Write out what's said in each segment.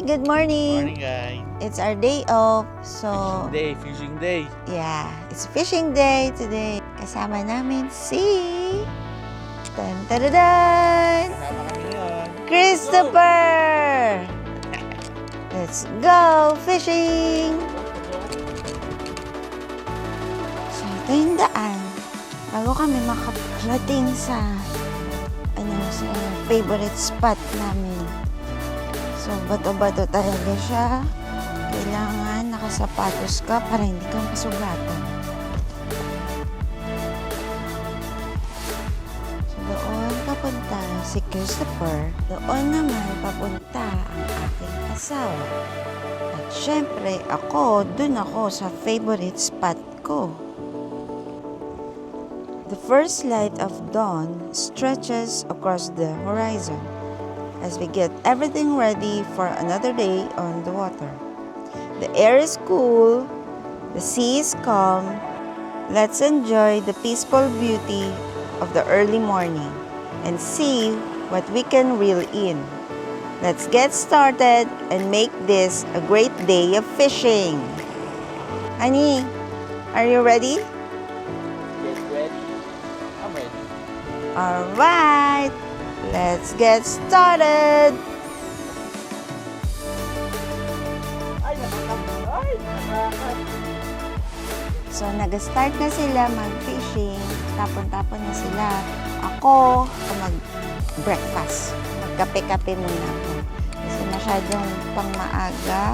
Hi, good morning. Morning, guys. It's our day off. So, Fishing day. yeah, it's fishing day today. Kasama namin si... Tan taradan! Kasama kami ngayon. Christopher! Let's go fishing! So, ito yung daan. Bago kami makarating sa sa favorite spot namin. So, bato-bato talaga siya. Kailangan nakasapatos ka para hindi ka masugatan. So, doon papunta si Christopher. Doon naman papunta ang aking asawa. At syempre, doon ako sa favorite spot ko. The first light of dawn stretches across the horizon as we get everything ready for another day on the water. The air is cool, the sea is calm. Let's enjoy the peaceful beauty of the early morning and see what we can reel in. Let's get started and make this a great day of fishing. Honey, are you ready? Alright, let's get started! So, nag-start na sila mag-fishing. Tapon-tapon na sila. Ako, mag-breakfast. Magkape-kape muna ako. Kasi masyadong pang maaga.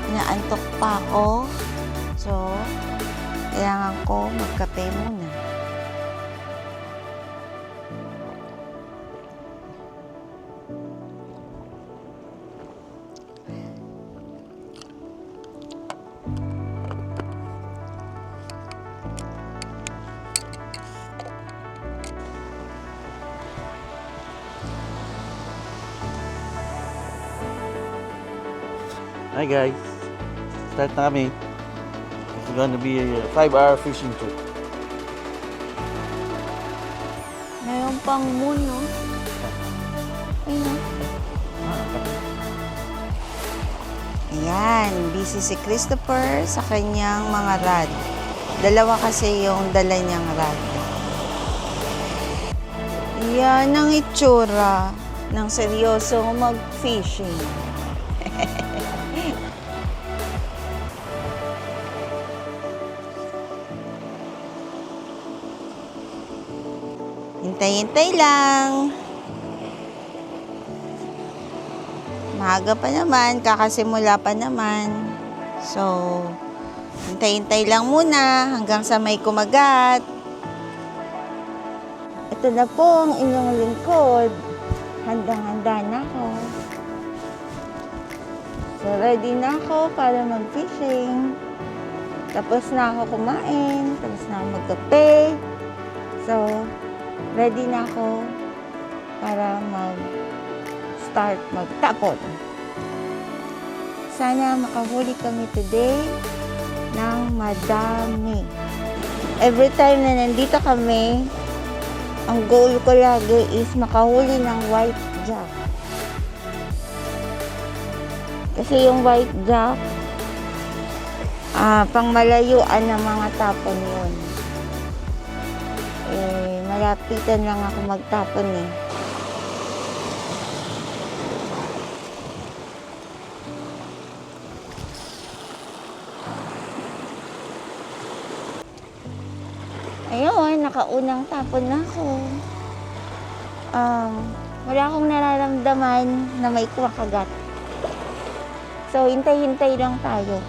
Inaantok pa ako. So, kailangan ko magkape muna. Hi, guys. Start na kami. It's gonna be a 5-hour fishing trip. Mayroon pang moon, no? Ayun, Ayan, busy si Christopher sa kanyang mga rod. Dalawa kasi yung dala niyang rod. Yan ang itsura ng seryosong mag-fishing. Hintay-hintay lang. Maaga pa naman, kakasimula pa naman. So, hintay-hintay lang muna hanggang sa may kumagat. Ito na po ang inyong lingkod. Handang-handa na ako. So, ready na ako para mag-fishing. Tapos na ako kumain. Tapos na ako magkape. So, ready na ako para mag-start magtapon. Sana makahuli kami today ng madami. Every time na nandito kami, ang goal ko lagi is makahuli ng white jack. Kasi yung white jack, pang malayuan ng mga tapon yun. Malapitan lang ako magtapon eh. Ayun, nakaunang tapon na ako. Wala akong nararamdaman na may kumakagat. So, hintay-hintay lang tayo.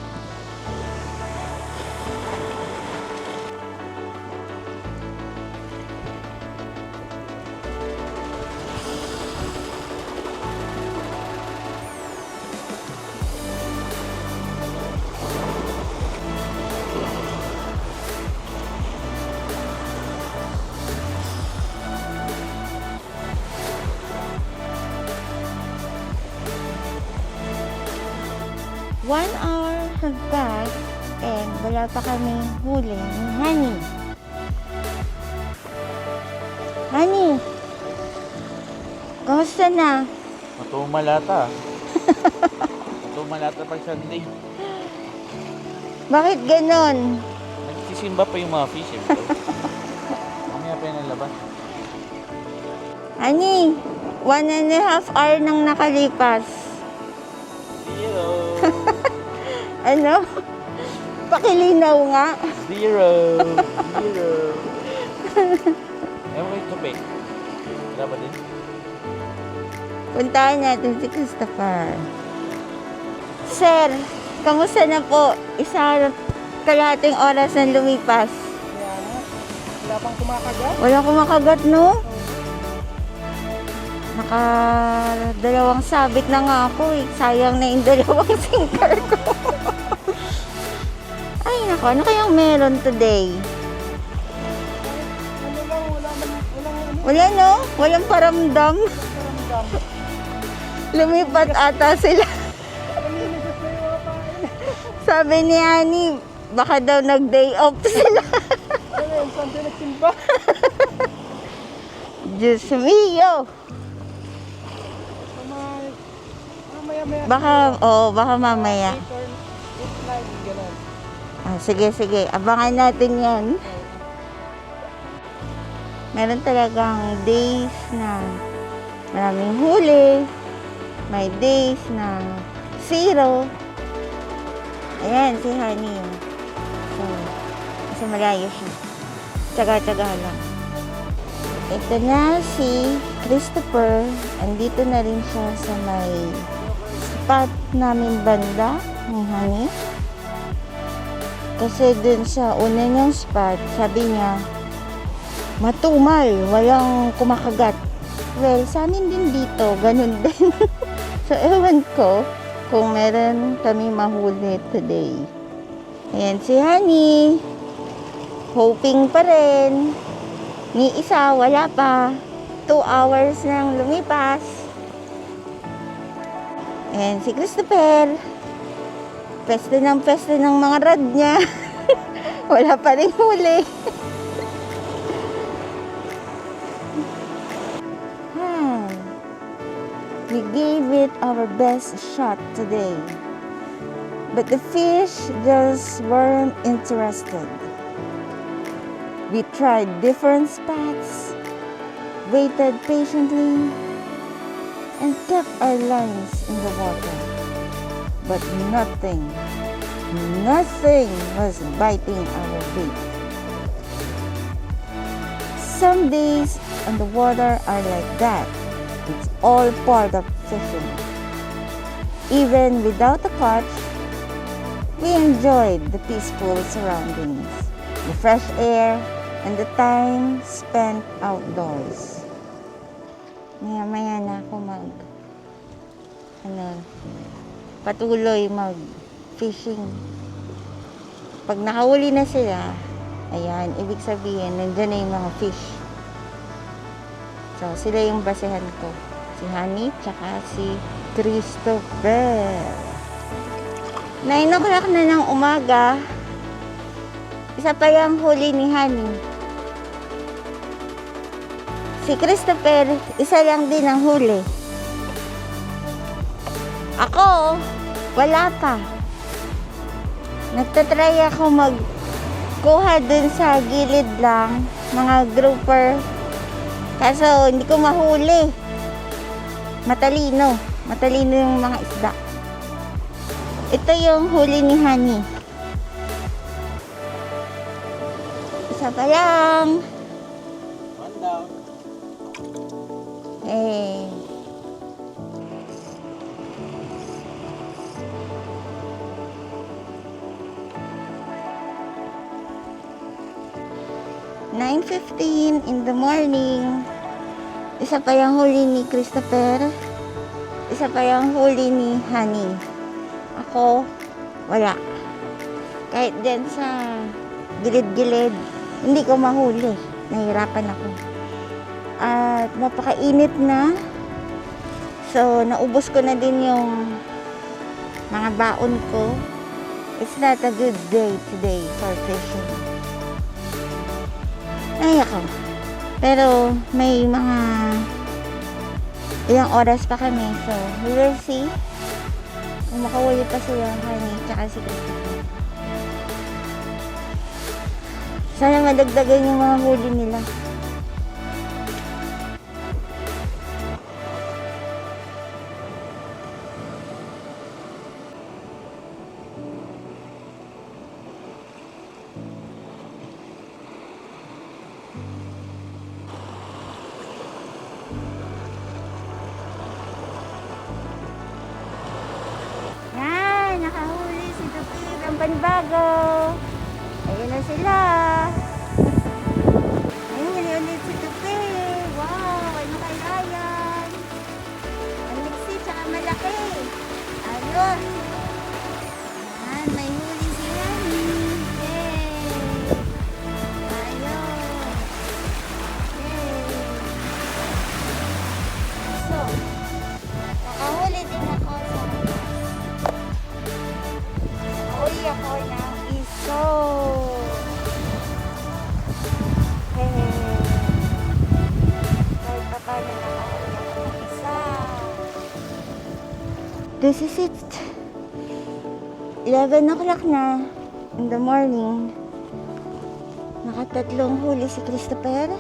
One hour have passed and wala pa kaming huli ni Honey. Honey, kamusta na? Matumalata. Lumalata pag Sunday. Bakit ganon? Nagsisimba pa yung mga fish, eh. Mamaya pa yung nalabas. Ani, 1.5 hour nang nakalipas. Zero. Ano? Pakilinaw nga. Zero. Zero. Ewan ko yung kape. Wala ba din? Puntahan natin si Christopher. Sir, kamusta na po? Kalahating oras na lumipas. Wala pang kumakagat. Wala kumakagat, no? Dalawang sabit na nga ako eh. Sayang na yung dalawang sinker ko. Ay, nako. Ano kayang meron today? Wala, no? Walang paramdam. Lumipat ata sila. Sabi ni Annie, baka daw nag-day off sila. Ano saan tayo nagsimba? Diyos mio. Mamaya-maya. Baka mamaya. 8 or 8, 9, gano'n. Sige. Abangan natin yan. Meron talagang days na maraming huli. May days na zero. Ayan, si Honey. So, kasi malayo siya. Tsaga-tsaga lang. Ito na si Christopher. Andito na rin siya sa may spot namin banda ni Honey. Kasi dun sa una niyang spot, sabi niya, matumal, walang kumakagat. Well, sa amin din dito, ganun din. So, ewan ko kung meron kami mahuli today. Ayan si Honey. Hoping pa rin. Ni isa, wala pa. 2 hours nang lumipas. Ayan si Christopher. Peste ng mga rod niya. Wala pa rin huli. We gave it our best shot today. But the fish just weren't interested. We tried different spots, waited patiently, and kept our lines in the water. But nothing was biting our bait. Some days on the water are like that. It's all part of fishing. Even without a catch, we enjoyed the peaceful surroundings, the fresh air, and the time spent outdoors. Maya-maya na ako patuloy mag-fishing. Pag nakahuli na sila, ayan, ibig sabihin, nandyan na yung mga fish. So, sila yung basehan ko. Si Honey, tsaka si Christopher. 9 o'clock na ng umaga. Isa pa yung huli ni Honey. Si Christopher, isa lang din ang huli. Ako, wala pa. Nagtatry ako magkuha dun sa gilid lang, mga grouper. Kaso, hindi ko mahuli. Matalino yung mga isda. Ito yung huli ni Honey. Isa pa lang. One down. Eh. "9:15 in the morning." Isa pa yung huli ni Christopher. Isa pa yung huli ni Honey. Ako, wala. Kahit dyan sa gilid-gilid, hindi ko mahuli. Nahirapan ako. At napakainit na. So, naubos ko na din yung mga baon ko. It's not a good day today for fishing. Ay, ako. Pero, may mga ilang oras pa kami. So, we will see Makahuli pa sila, honey, tsaka si Christopher. Sana madagdagan yung mga huli nila. Yan, nakahuli si Dupit, ang panibago. Ayun na sila. Ayun, ulit si Dupit. Wow, ano kaya yan? Ang liksi, tsaka malaki. Ayun. Yan, may huli si Rani. Yay! Ayun. Yay! So, nakahuli din ako sa Uy, ako ng iso. Hey. Kahit pa paano nakahuli ako ng isa. This is it. 11 o'clock na in the morning. Nakatatlong huli si Christopher.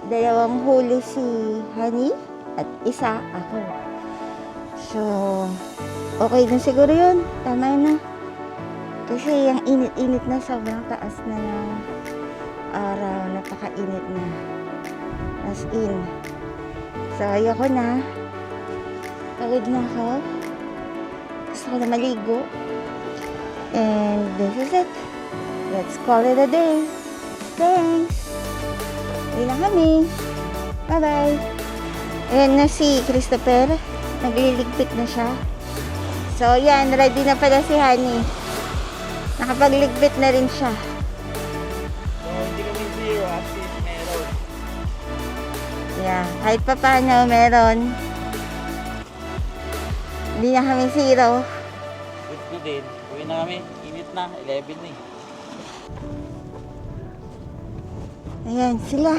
Dalawang huli si Honey at isa ako. So, okay na siguro yun. Tama na. Kasi yung init-init na, sobrang taas na ng araw. Napaka-init na. As in. So, ayoko na. Pagod na ako. Gusto ko na maligo. And this is it. Let's call it a day. Thanks. Hindi na kami. Bye-bye. Ayan na si Christopher. Nagliligpit na siya. So, yan. Ready na pala si Honey. Nakapagligpit na rin siya. So, hindi kami zero at least meron. Yeah. Kahit pa paano, meron. Hindi na kami zero. Good to din. Uwi na kami. Init na. 11 na eh. Ayan sila.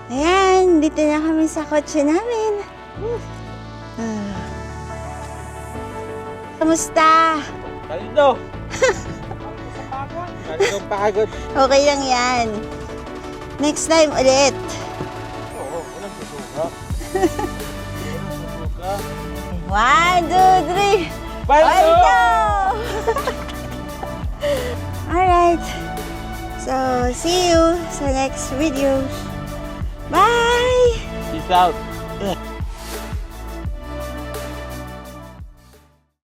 Ayan, dito na kami sa kotse namin. Kamusta? Kalino! Kalino pagod. Okay lang yan. Next time ulit. Oo, walang susuka. Walang susuka. 1, 2, 3. Paldo! Alright. So, see you sa next videos. Bye! Peace out.